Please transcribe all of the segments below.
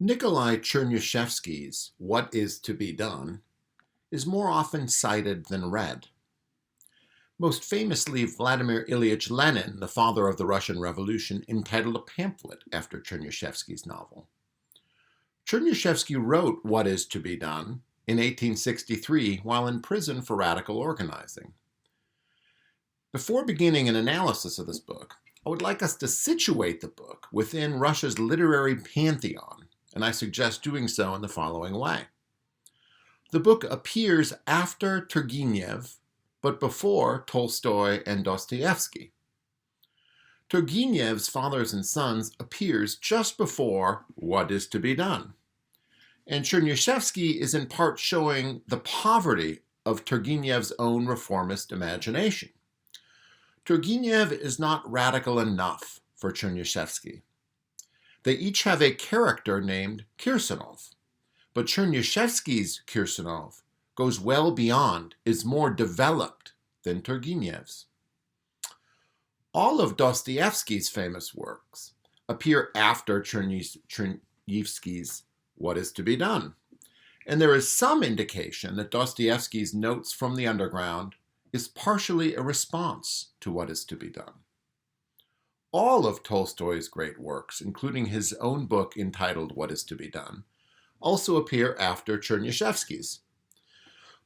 Nikolai Chernyshevsky's What is to be Done is more often cited than read. Most famously, Vladimir Ilyich Lenin, the father of the Russian Revolution, entitled a pamphlet after Chernyshevsky's novel. Chernyshevsky wrote What is to be Done in 1863 while in prison for radical organizing. Before beginning an analysis of this book, I would like us to situate the book within Russia's literary pantheon, and I suggest doing so in the following way. The book appears after Turgenev, but before Tolstoy and Dostoevsky. Turgenev's Fathers and Sons appears just before What is to be Done. And Chernyshevsky is in part showing the poverty of Turgenev's own reformist imagination. Turgenev is not radical enough for Chernyshevsky. They each have a character named Kirsanov, but Chernyshevsky's Kirsanov goes well beyond, is more developed than Turgenev's. All of Dostoevsky's famous works appear after Chernyshevsky's What is to be Done, and there is some indication that Dostoevsky's Notes from the Underground is partially a response to What is to be Done. All of Tolstoy's great works, including his own book entitled What is to be Done, also appear after Chernyshevsky's.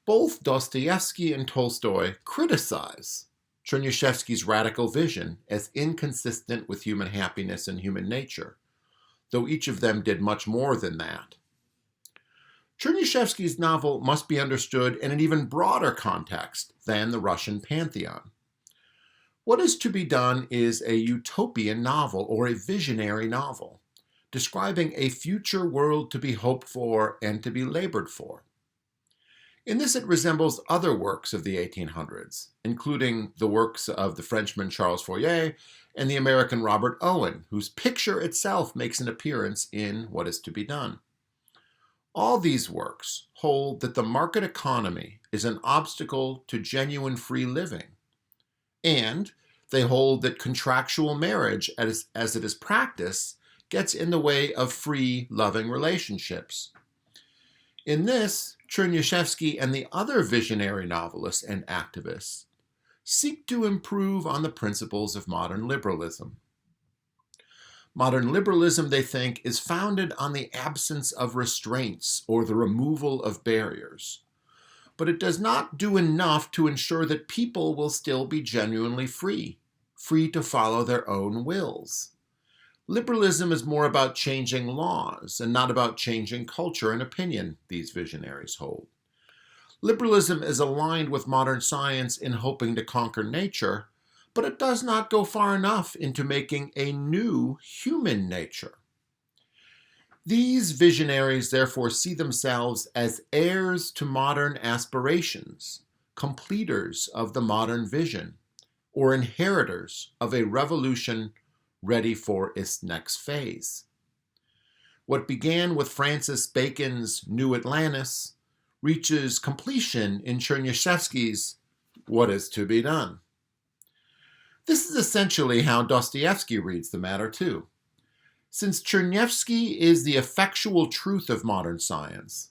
Both Dostoevsky and Tolstoy criticize Chernyshevsky's radical vision as inconsistent with human happiness and human nature, though each of them did much more than that. Chernyshevsky's novel must be understood in an even broader context than the Russian pantheon. What is to be Done is a utopian novel or a visionary novel, describing a future world to be hoped for and to be labored for. In this, it resembles other works of the 1800s, including the works of the Frenchman Charles Fourier and the American Robert Owen, whose picture itself makes an appearance in What is to be Done. All these works hold that the market economy is an obstacle to genuine free living, and they hold that contractual marriage, as it is practiced, gets in the way of free, loving relationships. In this, Chernyshevsky and the other visionary novelists and activists seek to improve on the principles of modern liberalism. Modern liberalism, they think, is founded on the absence of restraints or the removal of barriers, but it does not do enough to ensure that people will still be genuinely free to follow their own wills. Liberalism is more about changing laws and not about changing culture and opinion, these visionaries hold. Liberalism is aligned with modern science in hoping to conquer nature, but it does not go far enough into making a new human nature. These visionaries therefore see themselves as heirs to modern aspirations, completers of the modern vision, or inheritors of a revolution ready for its next phase. What began with Francis Bacon's New Atlantis reaches completion in Chernyshevsky's What is to be Done. This is essentially how Dostoevsky reads the matter too. Since Chernyshevsky is the effectual truth of modern science,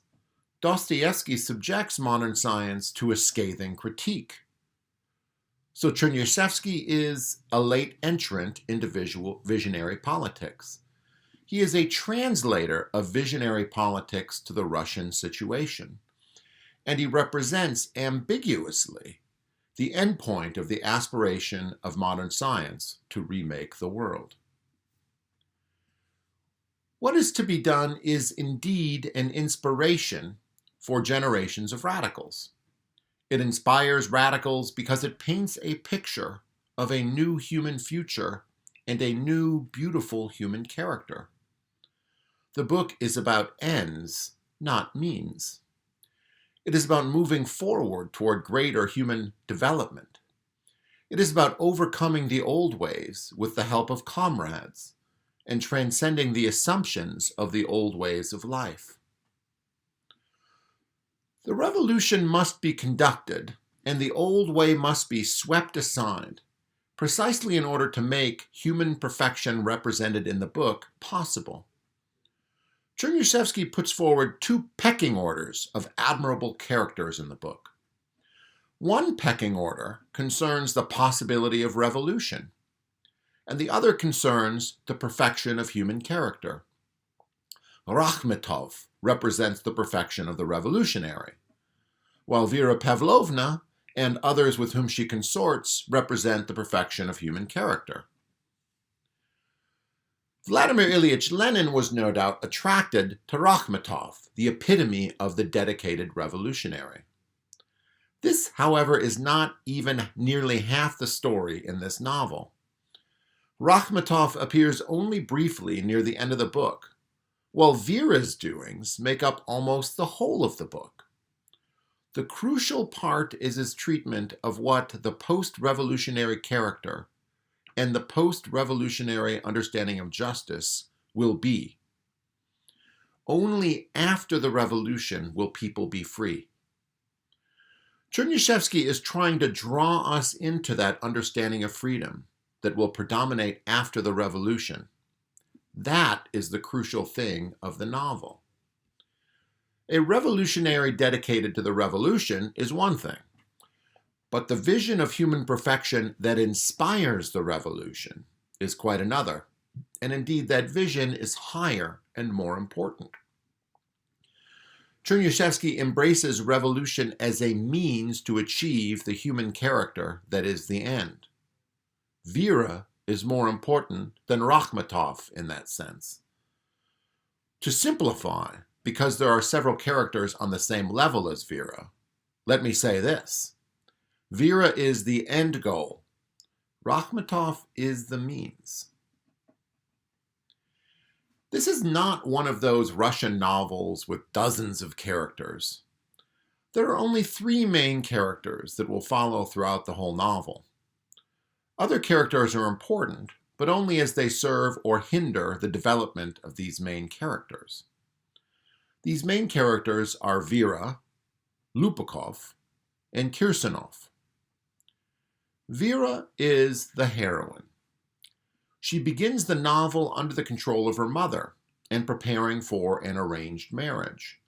Dostoevsky subjects modern science to a scathing critique. So Chernyshevsky is a late entrant into visionary politics. He is a translator of visionary politics to the Russian situation, and he represents ambiguously the endpoint of the aspiration of modern science to remake the world. What is to be Done is indeed an inspiration for generations of radicals. It inspires radicals because it paints a picture of a new human future and a new, beautiful human character. The book is about ends, not means. It is about moving forward toward greater human development. It is about overcoming the old ways with the help of comrades and transcending the assumptions of the old ways of life. The revolution must be conducted, and the old way must be swept aside, precisely in order to make human perfection represented in the book possible. Chernyshevsky puts forward two pecking orders of admirable characters in the book. One pecking order concerns the possibility of revolution, and the other concerns the perfection of human character. Rakhmetov represents the perfection of the revolutionary, while Vera Pavlovna and others with whom she consorts represent the perfection of human character. Vladimir Ilyich Lenin was no doubt attracted to Rakhmetov, the epitome of the dedicated revolutionary. This, however, is not even nearly half the story in this novel. Rakhmetov appears only briefly near the end of the book, while Vera's doings make up almost the whole of the book. The crucial part is his treatment of what the post-revolutionary character and the post-revolutionary understanding of justice will be. Only after the revolution will people be free. Chernyshevsky is trying to draw us into that understanding of freedom that will predominate after the revolution. That is the crucial thing of the novel. A revolutionary dedicated to the revolution is one thing, but the vision of human perfection that inspires the revolution is quite another, and indeed that vision is higher and more important. Chernyshevsky embraces revolution as a means to achieve the human character that is the end. Vera is more important than Rakhmetov in that sense. To simplify, because there are several characters on the same level as Vera, let me say this. Vera is the end goal. Rakhmetov is the means. This is not one of those Russian novels with dozens of characters. There are only 3 main characters that will follow throughout the whole novel. Other characters are important, but only as they serve or hinder the development of these main characters. These main characters are Vera, Lupikov, and Kirsanov. Vera is the heroine. She begins the novel under the control of her mother and preparing for an arranged marriage.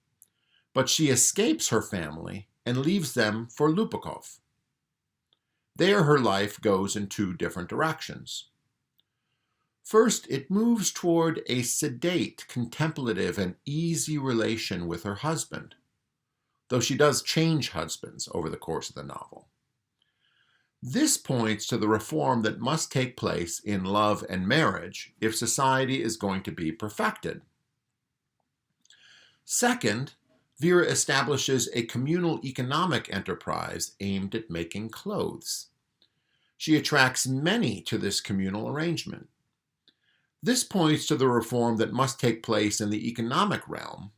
But she escapes her family and leaves them for Lupikov. There her life goes in 2 different directions. First, it moves toward a sedate, contemplative, and easy relation with her husband, though she does change husbands over the course of the novel. This points to the reform that must take place in love and marriage if society is going to be perfected. Second, Vera establishes a communal economic enterprise aimed at making clothes. She attracts many to this communal arrangement. This points to the reform that must take place in the economic realm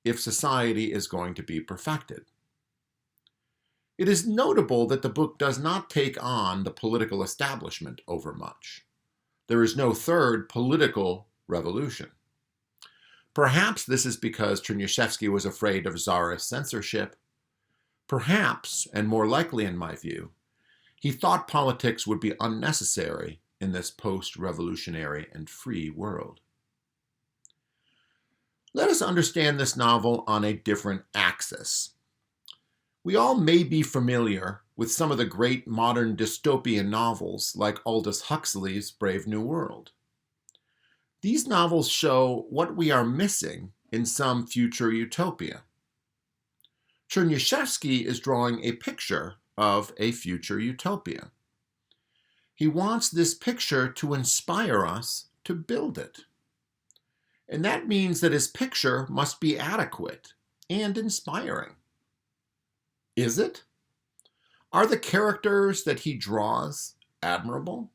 if society is going to be perfected. It is notable that the book does not take on the political establishment overmuch. There is no third political revolution. Perhaps this is because Chernyshevsky was afraid of czarist censorship. Perhaps, and more likely in my view, he thought politics would be unnecessary in this post-revolutionary and free world. Let us understand this novel on a different axis. We all may be familiar with some of the great modern dystopian novels like Aldous Huxley's Brave New World. These novels show what we are missing in some future utopia. Chernyshevsky is drawing a picture of a future utopia. He wants this picture to inspire us to build it. And that means that his picture must be adequate and inspiring. Is it? Are the characters that he draws admirable?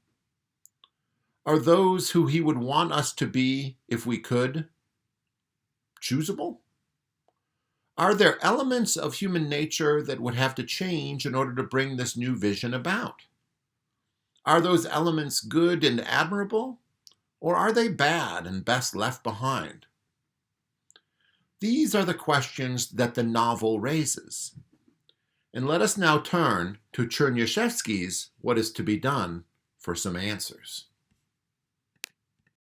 Are those who he would want us to be, if we could, choosable? Are there elements of human nature that would have to change in order to bring this new vision about? Are those elements good and admirable, or are they bad and best left behind? These are the questions that the novel raises. And let us now turn to Chernyshevsky's What is to be Done for some answers.